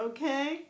okay?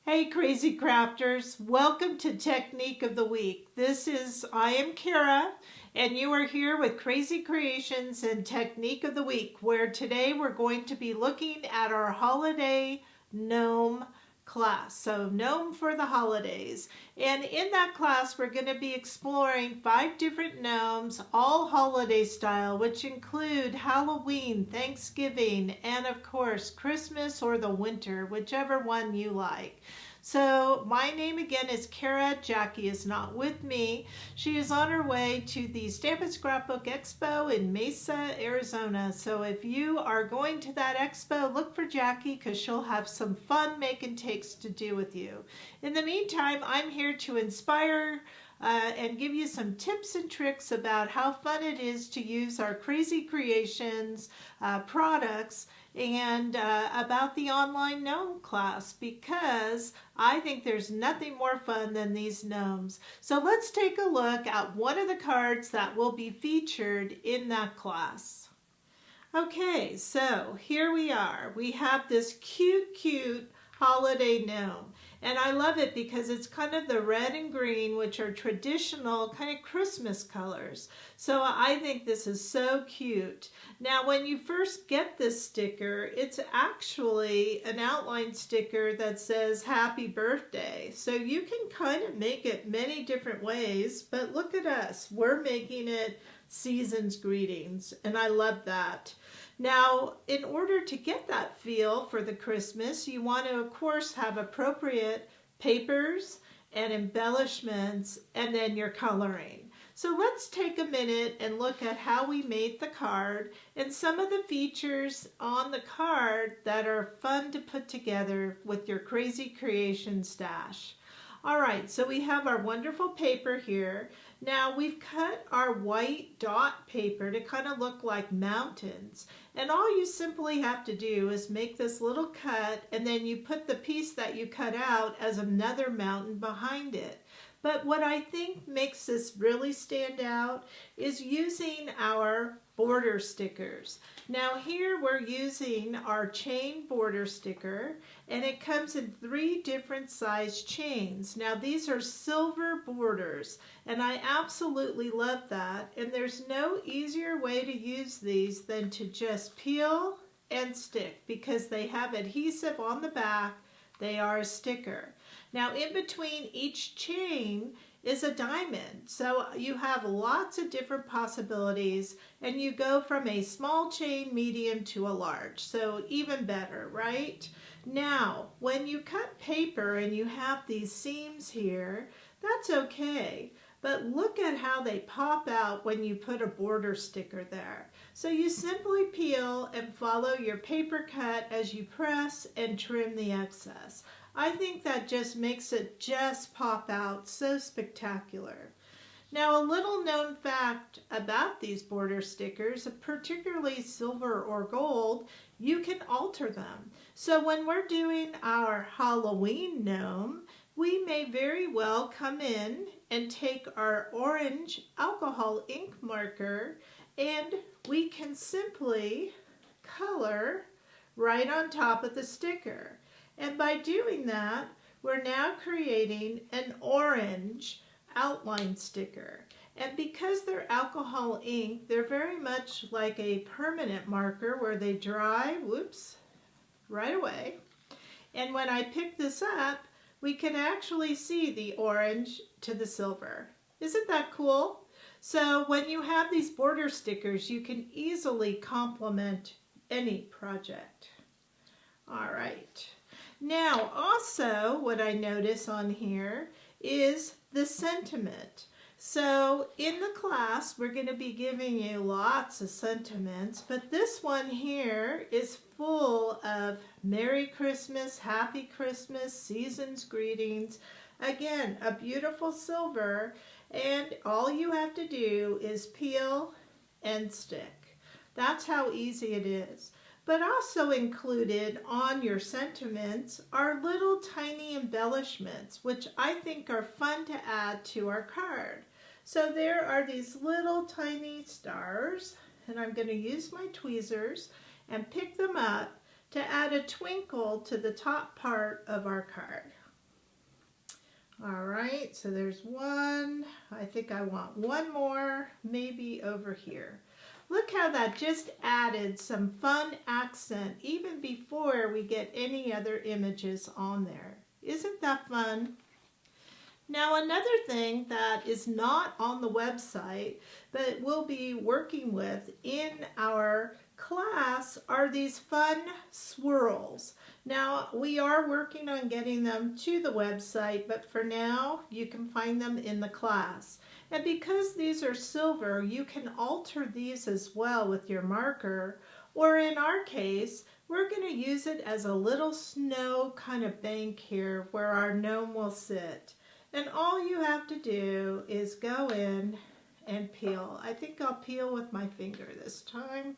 Hey crazy crafters, welcome to Technique of the Week. I am Kara, and you are here with Krazy Kreations and Technique of the Week, where today we're going to be looking at our holiday gnome class. So gnome for the holidays. And in that class, we're going to be exploring 5 different gnomes, all holiday style, which include Halloween, Thanksgiving, and of course, Christmas or the winter, whichever one you like. So my name again is Kara. Jackie is not with me. She is on her way to the Stamp and Scrapbook Expo in Mesa, Arizona. So if you are going to that expo, look for Jackie because she'll have some fun make and takes to do with you. In the meantime, I'm here to inspire and give you some tips and tricks about how fun it is to use our Krazy Kreations products and about the online gnome class, because I think there's nothing more fun than these gnomes. So let's take a look at one of the cards that will be featured in that class. Okay, so here we are. We have this cute holiday gnome. And I love it because it's kind of the red and green, which are traditional kind of Christmas colors. So I think this is so cute. Now, when you first get this sticker, it's actually an outline sticker that says happy birthday. So you can kind of make it many different ways, but look at us. We're making it season's greetings, and I love that. Now, in order to get that feel for the Christmas, you want to, of course, have appropriate papers and embellishments and then your coloring. So let's take a minute and look at how we made the card and some of the features on the card that are fun to put together with your Krazy Kreations stash. All right, so we have our wonderful paper here. Now we've cut our white dot paper to kind of look like mountains. And all you simply have to do is make this little cut, and then you put the piece that you cut out as another mountain behind it. But what I think makes this really stand out is using our border stickers. Now here we're using our chain border sticker, and it comes in 3 different size chains. Now these are silver borders, and I absolutely love that. And there's no easier way to use these than to just peel and stick, because they have adhesive on the back. They are a sticker. Now in between each chain is a diamond. So you have lots of different possibilities, and you go from a small chain, medium to a large. So even better, right? Now, when you cut paper and you have these seams here, that's okay. But look at how they pop out when you put a border sticker there. So you simply peel and follow your paper cut as you press and trim the excess. I think that just makes it just pop out so spectacular. Now, a little known fact about these border stickers, particularly silver or gold, you can alter them. So when we're doing our Halloween gnome, we may very well come in and take our orange alcohol ink marker, and we can simply color right on top of the sticker. And by doing that, we're now creating an orange outline sticker. And because they're alcohol ink, they're very much like a permanent marker where they dry, right away. And when I pick this up, we can actually see the orange to the silver. Isn't that cool? So when you have these border stickers, you can easily complement any project. All right. Now, also, what I notice on here is the sentiment. So in the class, we're going to be giving you lots of sentiments, but this one here is full of Merry Christmas, Happy Christmas, Season's Greetings. Again, a beautiful silver, and all you have to do is peel and stick. That's how easy it is. But also included on your sentiments are little tiny embellishments, which I think are fun to add to our card. So there are these little tiny stars, and I'm going to use my tweezers and pick them up to add a twinkle to the top part of our card. All right, so there's one. I think I want one more, maybe over here. Look how that just added some fun accent even before we get any other images on there. Isn't that fun? Now another thing that is not on the website but we'll be working with in our class are these fun swirls. Now we are working on getting them to the website, but for now you can find them in the class. And because these are silver, you can alter these as well with your marker, or in our case, we're going to use it as a little snow kind of bank here where our gnome will sit. And all you have to do is go in and peel. I think I'll peel with my finger this time.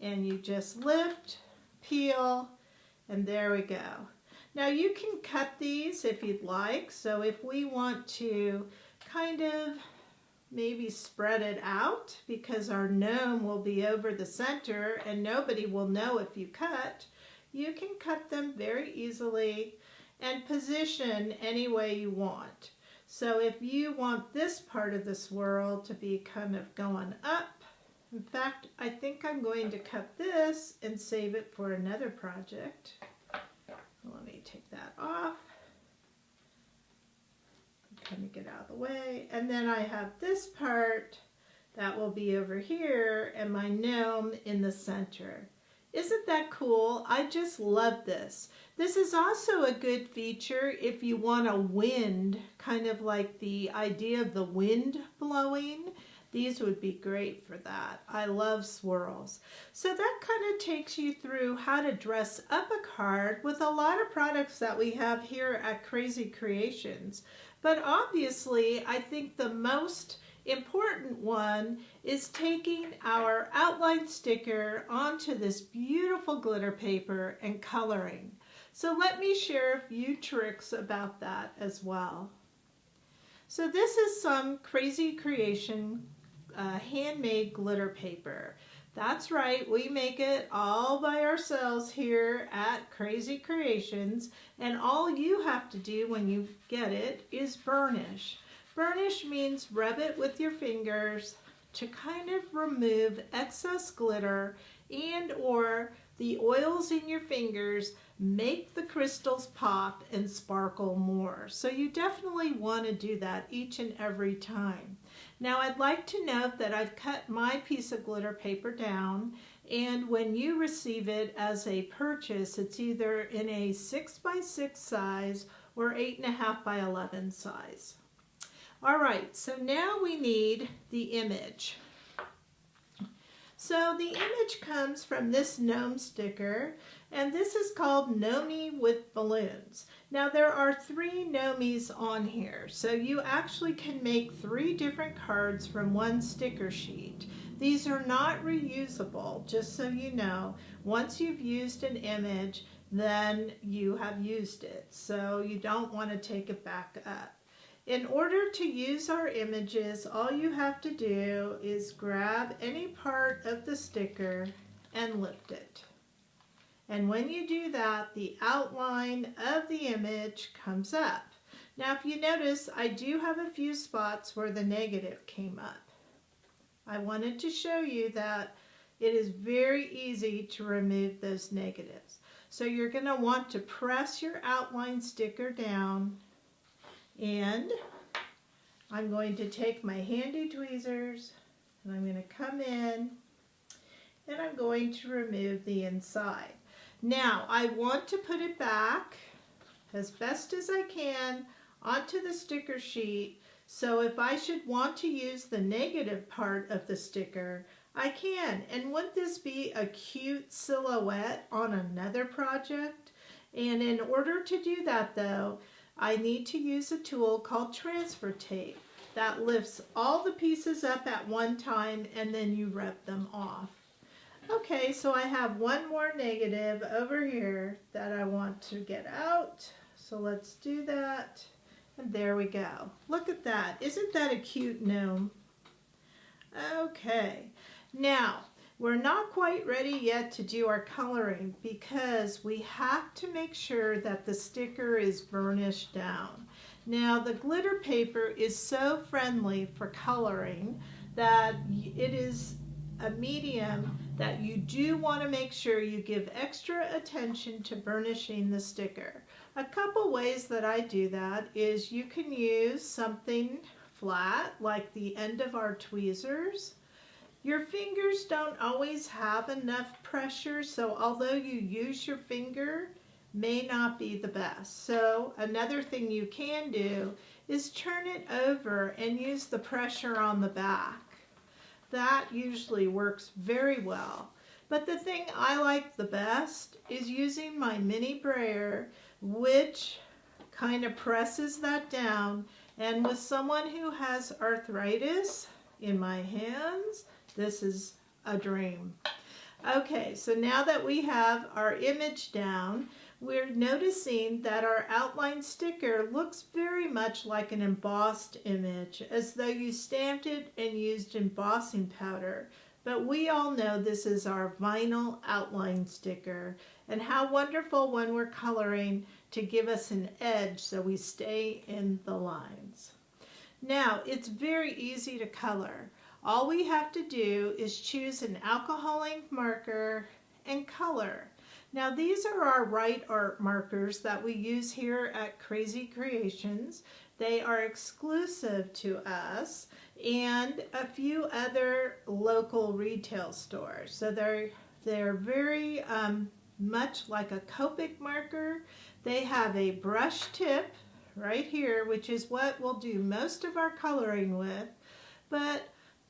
And you just lift, peel, and there we go. Now you can cut these if you'd like. So if we want to kind of maybe spread it out because our gnome will be over the center and nobody will know if you cut, you can cut them very easily and position any way you want. So if you want this part of the swirl to be kind of going up, in fact, I think I'm going to cut this and save it for another project. Let me take that off. Kind of get out of the way. And then I have this part that will be over here and my gnome in the center. Isn't that cool? I just love this. This is also a good feature if you want a wind, kind of like the idea of the wind blowing. These would be great for that. I love swirls. So that kind of takes you through how to dress up a card with a lot of products that we have here at Krazy Kreations. But obviously, I think the most important one is taking our outline sticker onto this beautiful glitter paper and coloring. So let me share a few tricks about that as well. So this is some Krazy Kreation handmade glitter paper. That's right, we make it all by ourselves here at Krazy Kreations, and all you have to do when you get it is burnish. Burnish means rub it with your fingers to kind of remove excess glitter, and or the oils in your fingers make the crystals pop and sparkle more. So you definitely want to do that each and every time. Now I'd like to note that I've cut my piece of glitter paper down, and when you receive it as a purchase, it's either in a 6x6 size or 8.5 by 11 size. All right, so now we need the image. So the image comes from this gnome sticker, and this is called Gnome with Balloons. Now there are 3 gnomies on here, so you actually can make 3 different cards from one sticker sheet. These are not reusable, just so you know. Once you've used an image, then you have used it, so you don't want to take it back up. In order to use our images, all you have to do is grab any part of the sticker and lift it. And when you do that, the outline of the image comes up. Now, if you notice, I do have a few spots where the negative came up. I wanted to show you that it is very easy to remove those negatives. So you're going to want to press your outline sticker down, and I'm going to take my handy tweezers and I'm going to come in and I'm going to remove the inside. Now I want to put it back as best as I can onto the sticker sheet, so if I should want to use the negative part of the sticker, I can. And wouldn't this be a cute silhouette on another project? And in order to do that though, I need to use a tool called transfer tape that lifts all the pieces up at one time and then you rub them off. Okay, so I have one more negative over here that I want to get out. So let's do that. And there we go. Look at that. Isn't that a cute gnome? Okay. Now, We're not quite ready yet to do our coloring because we have to make sure that the sticker is burnished down. Now the glitter paper is so friendly for coloring that it is a medium that you do want to make sure you give extra attention to burnishing the sticker. A couple ways that I do that is you can use something flat like the end of our tweezers. Your fingers don't always have enough pressure, so although you use your finger, may not be the best. So another thing you can do is turn it over and use the pressure on the back. That usually works very well. But the thing I like the best is using my mini brayer, which kind of presses that down. And with someone who has arthritis in my hands, this is a dream. Okay, so now that we have our image down, we're noticing that our outline sticker looks very much like an embossed image, as though you stamped it and used embossing powder. But we all know this is our vinyl outline sticker, and how wonderful when we're coloring to give us an edge so we stay in the lines. Now, it's very easy to color. All we have to do is choose an alcohol ink marker and color. Now these are our Rite Art markers that we use here at Krazy Kreations. They are exclusive to us and a few other local retail stores. So they're very much like a Copic marker. They have a brush tip right here, which is what we'll do most of our coloring with, but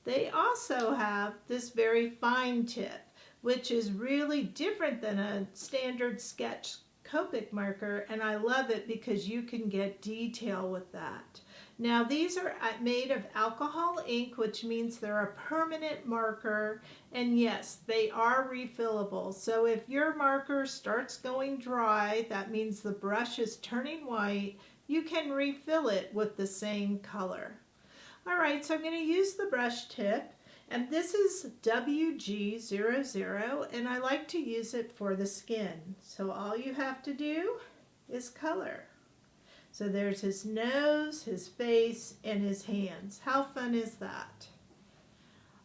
they also have this very fine tip, which is really different than a standard sketch Copic marker, and I love it because you can get detail with that. Now these are made of alcohol ink, which means they're a permanent marker, and yes, they are refillable. So if your marker starts going dry, that means the brush is turning white, you can refill it with the same color. All right, so I'm going to use the brush tip, and this is WG00, and I like to use it for the skin. So all you have to do is color. So there's his nose, his face, and his hands. How fun is that?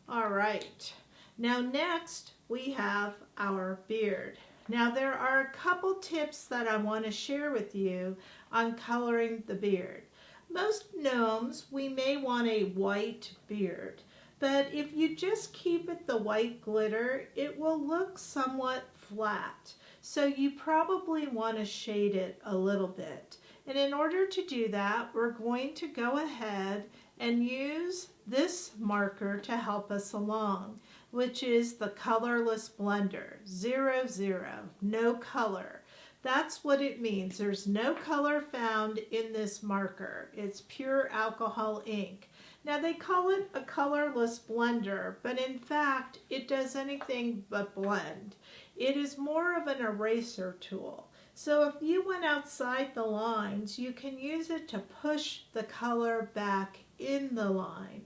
All right, now next we have our beard. Now there are a couple tips that I want to share with you on coloring the beard. Most gnomes, we may want a white beard, but if you just keep it the white glitter, it will look somewhat flat. So you probably want to shade it a little bit. And in order to do that, we're going to go ahead and use this marker to help us along, which is the colorless blender, 00, no color. That's what it means. There's no color found in this marker. It's pure alcohol ink. Now they call it a colorless blender, but in fact it does anything but blend. It is more of an eraser tool. So if you went outside the lines, you can use it to push the color back in the line.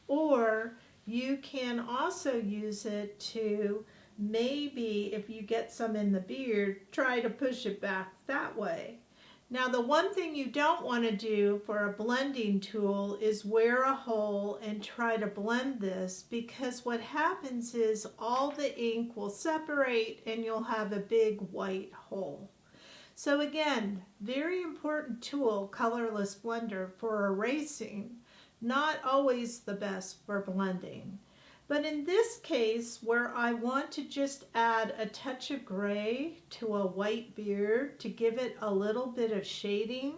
Or you can also use it to maybe, if you get some in the beard, try to push it back that way. Now the one thing you don't want to do for a blending tool is wear a hole and try to blend this, because what happens is all the ink will separate and you'll have a big white hole. So again, very important tool, colorless blender, for erasing, not always the best for blending. But in this case, where I want to just add a touch of gray to a white beard to give it a little bit of shading,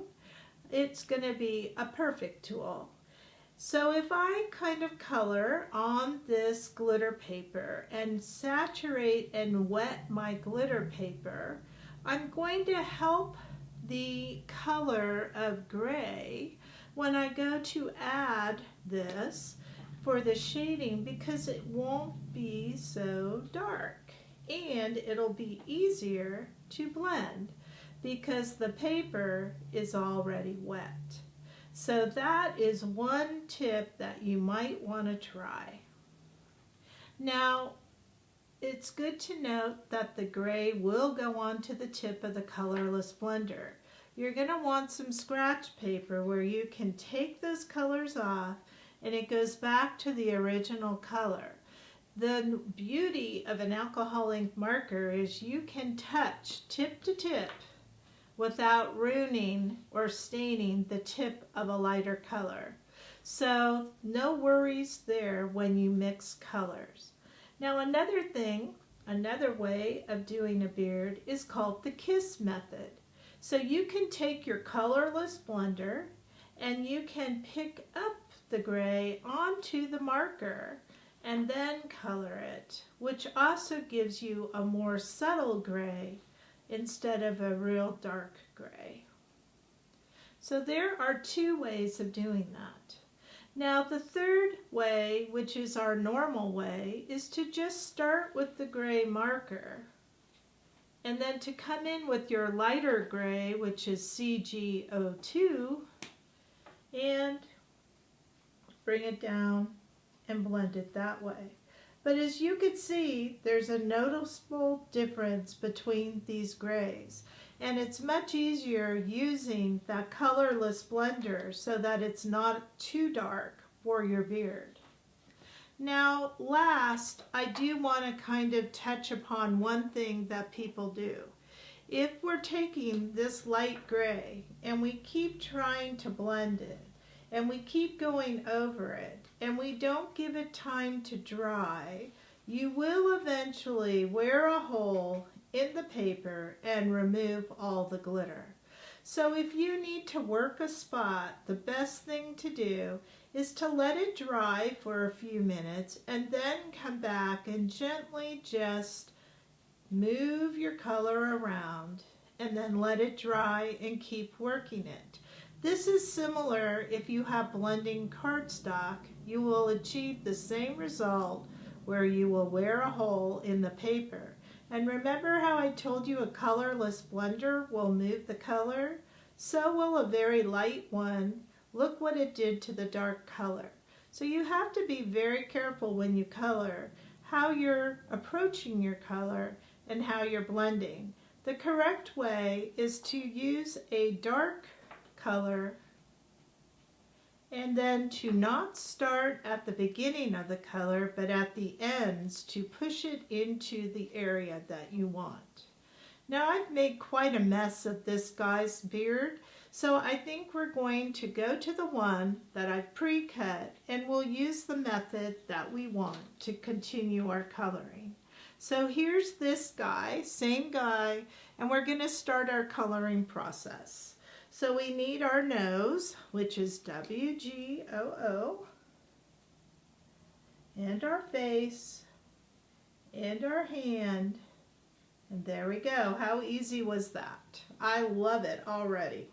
it's going to be a perfect tool. So if I kind of color on this glitter paper and saturate and wet my glitter paper, I'm going to help the color of gray when I go to add this for the shading, because it won't be so dark and it'll be easier to blend because the paper is already wet. So that is one tip that you might want to try. Now it's good to note that the gray will go onto the tip of the colorless blender. You're going to want some scratch paper where you can take those colors off and it goes back to the original color. The beauty of an alcohol ink marker is you can touch tip to tip without ruining or staining the tip of a lighter color. So no worries there when you mix colors. Now another way of doing a beard is called the kiss method. So you can take your colorless blender and you can pick up the gray onto the marker and then color it, which also gives you a more subtle gray instead of a real dark gray. So there are two ways of doing that. Now the third way, which is our normal way, is to just start with the gray marker and then to come in with your lighter gray, which is CgO2, and bring it down and blend it that way. But as you can see, there's a noticeable difference between these grays. And it's much easier using that colorless blender so that it's not too dark for your beard. Now last, I do want to kind of touch upon one thing that people do. If we're taking this light gray and we keep trying to blend it and we keep going over it and we don't give it time to dry, you will eventually wear a hole in the paper and remove all the glitter. So if you need to work a spot, the best thing to do is to let it dry for a few minutes and then come back and gently just move your color around and then let it dry and keep working it. This is similar if you have blending cardstock. You will achieve the same result where you will wear a hole in the paper. And remember how I told you a colorless blender will move the color? So will a very light one. Look what it did to the dark color. So you have to be very careful when you color, how you're approaching your color and how you're blending. The correct way is to use a dark color and then to not start at the beginning of the color but at the ends to push it into the area that you want. Now I've made quite a mess of this guy's beard, so I think we're going to go to the one that I've pre-cut and we'll use the method that we want to continue our coloring. So here's this guy, same guy, and we're going to start our coloring process. So we need our nose, which is WGOO, and our face, and our hand, and there we go. How easy was that? I love it already.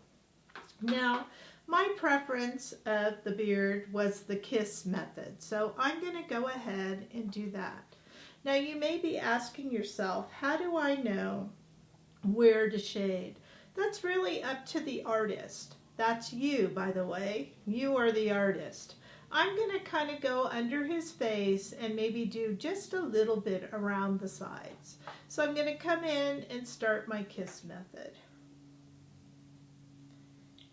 Now, my preference of the beard was the kiss method, so I'm going to go ahead and do that. Now you may be asking yourself, how do I know where to shade? That's really up to the artist. That's you, by the way. You are the artist. I'm going to kind of go under his face and maybe do just a little bit around the sides. So I'm going to come in and start my kiss method.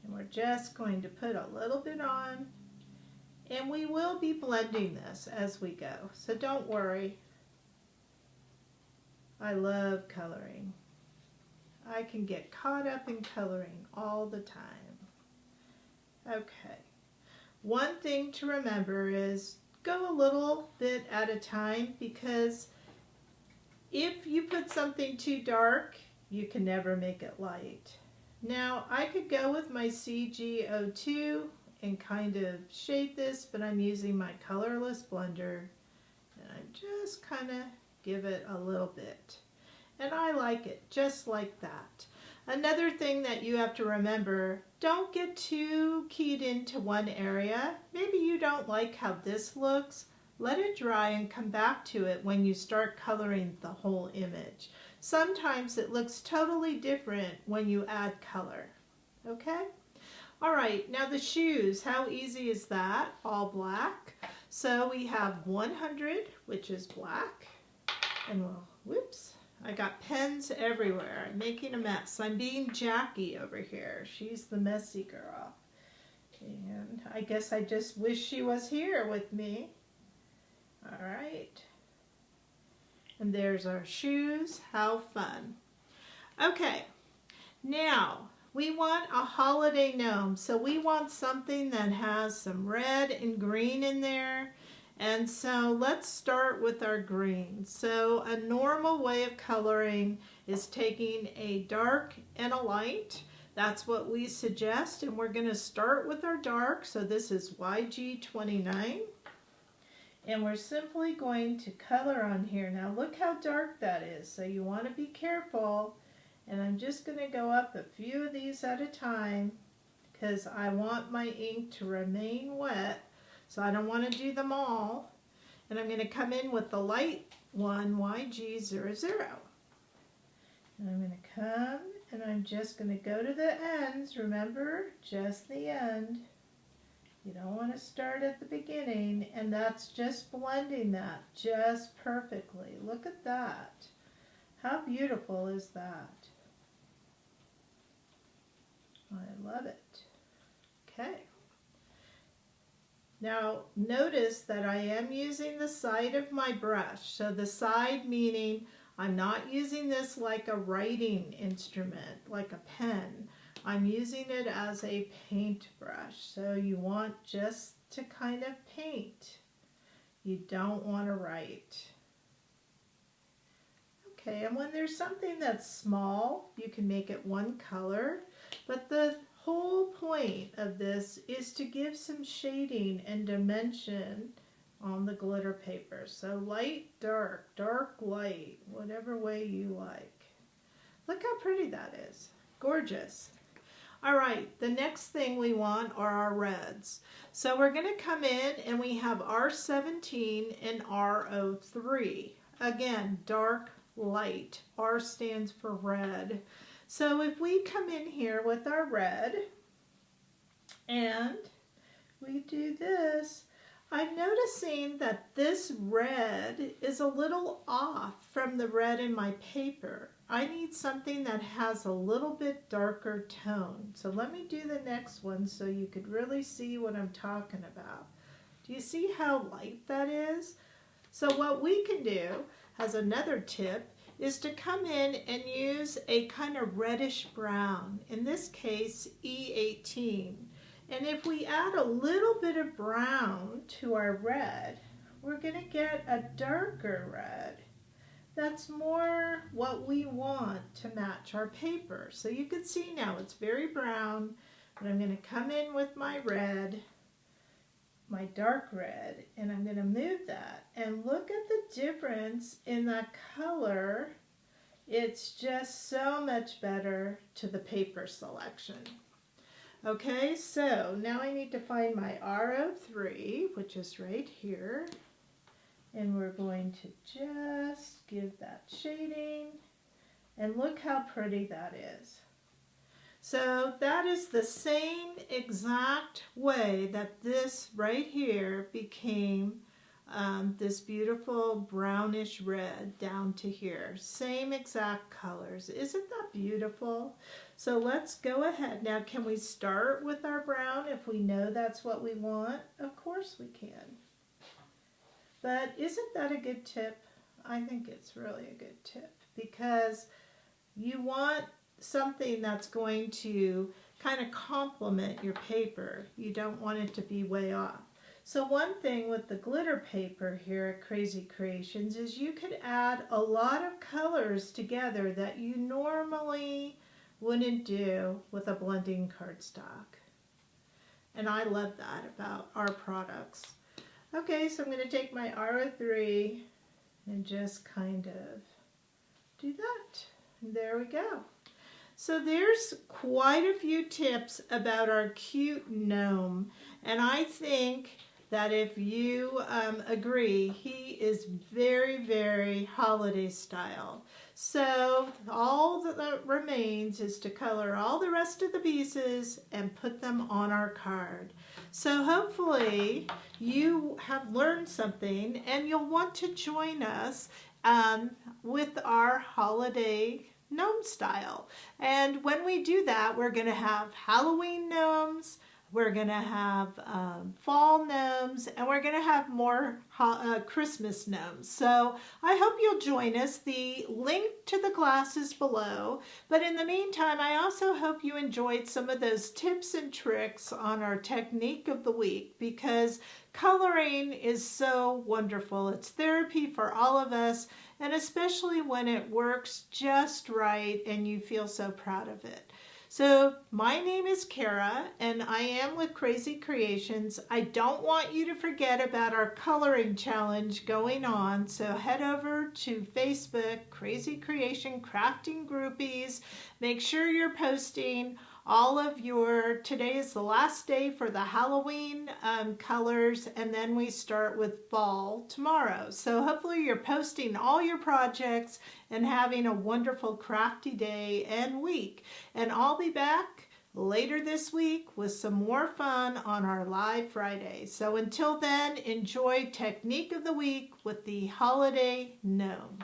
And we're just going to put a little bit on. And we will be blending this as we go, so don't worry. I love coloring. I can get caught up in coloring all the time. Okay. One thing to remember is go a little bit at a time, because if you put something too dark, you can never make it light. Now I could go with my CgO2 and kind of shade this, but I'm using my colorless blender and I just kind of give it a little bit. And I like it just like that. Another thing that you have to remember, don't get too keyed into one area. Maybe you don't like how this looks. Let it dry and come back to it when you start coloring the whole image. Sometimes it looks totally different when you add color. Okay? All right, now the shoes, how easy is that? All black. So we have 100, which is black. And well, whoops, I got pens everywhere. I'm making a mess. I'm being Jackie over here. She's the messy girl. And I guess I just wish she was here with me. All right. And there's our shoes. How fun. Okay, now we want a holiday gnome. So we want something that has some red and green in there. And so let's start with our green. So a normal way of coloring is taking a dark and a light. That's what we suggest. And we're going to start with our dark. So this is YG29. And we're simply going to color on here. Now look how dark that is. So you want to be careful. And I'm just going to go up a few of these at a time because I want my ink to remain wet. So I don't want to do them all. And I'm going to come in with the light one, YG00. And I'm going to come and I'm just going to go to the ends. Remember, just the end. You don't want to start at the beginning. And that's just blending that just perfectly. Look at that. How beautiful is that? I love it. Okay. Now notice that I am using the side of my brush. So the side meaning I'm not using this like a writing instrument, like a pen. I'm using it as a paintbrush. So you want just to kind of paint. You don't want to write. Okay, and when there's something that's small, you can make it one color. But the whole point of this is to give some shading and dimension on the glitter paper. So light, dark, dark, light, whatever way you like. Look how pretty that is. Gorgeous. All right, the next thing we want are our reds. So we're going to come in and we have R17 and R03. Again, dark, light. R stands for red. So if we come in here with our red and we do this, I'm noticing that this red is a little off from the red in my paper. I need something that has a little bit darker tone. So let me do the next one so you could really see what I'm talking about. Do you see how light that is? So what we can do as another tip is to come in and use a kind of reddish brown, in this case E18. And if we add a little bit of brown to our red, we're going to get a darker red. That's more what we want to match our paper. So you can see now it's very brown, but I'm going to come in with my red, my dark red, and I'm going to move that. And look at the difference in the color. It's just so much better to the paper selection. Okay, so now I need to find my R03, which is right here. And we're going to just give that shading. And look how pretty that is. So that is the same exact way that this right here became this beautiful brownish red down to here. Same exact colors. Isn't that beautiful? So let's go ahead. Now can we start with our brown if we know that's what we want? Of course we can. But isn't that a good tip? I think it's really a good tip because you want something that's going to kind of complement your paper. You don't want it to be way off. So one thing with the glitter paper here at Krazy Kreations is you could add a lot of colors together that you normally wouldn't do with a blending cardstock. And I love that about our products. Okay, so I'm going to take my R03 and just kind of do that. And there we go. So there's quite a few tips about our cute gnome, and I think that if you agree, he is very, very holiday style. So all that remains is to color all the rest of the pieces and put them on our card. So hopefully you have learned something and you'll want to join us um, with our holiday gnome style. And when we do that, we're going to have Halloween gnomes, we're going to have fall gnomes, and we're going to have more Christmas gnomes. So I hope you'll join us. The link to the class is below. But in the meantime, I also hope you enjoyed some of those tips and tricks on our technique of the week, because coloring is so wonderful. It's therapy for all of us, and especially when it works just right and you feel so proud of it. So my name is Kara, and I am with Krazy Kreations. I don't want you to forget about our coloring challenge going on, so head over to Facebook, Krazy Kreation Crafting Groupies. Make sure you're posting all of today is the last day for the Halloween colors, and then we start with fall tomorrow. So hopefully you're posting all your projects and having a wonderful crafty day and week. And I'll be back later this week with some more fun on our live Friday. So until then, enjoy Technique of the Week with the Holiday Gnome.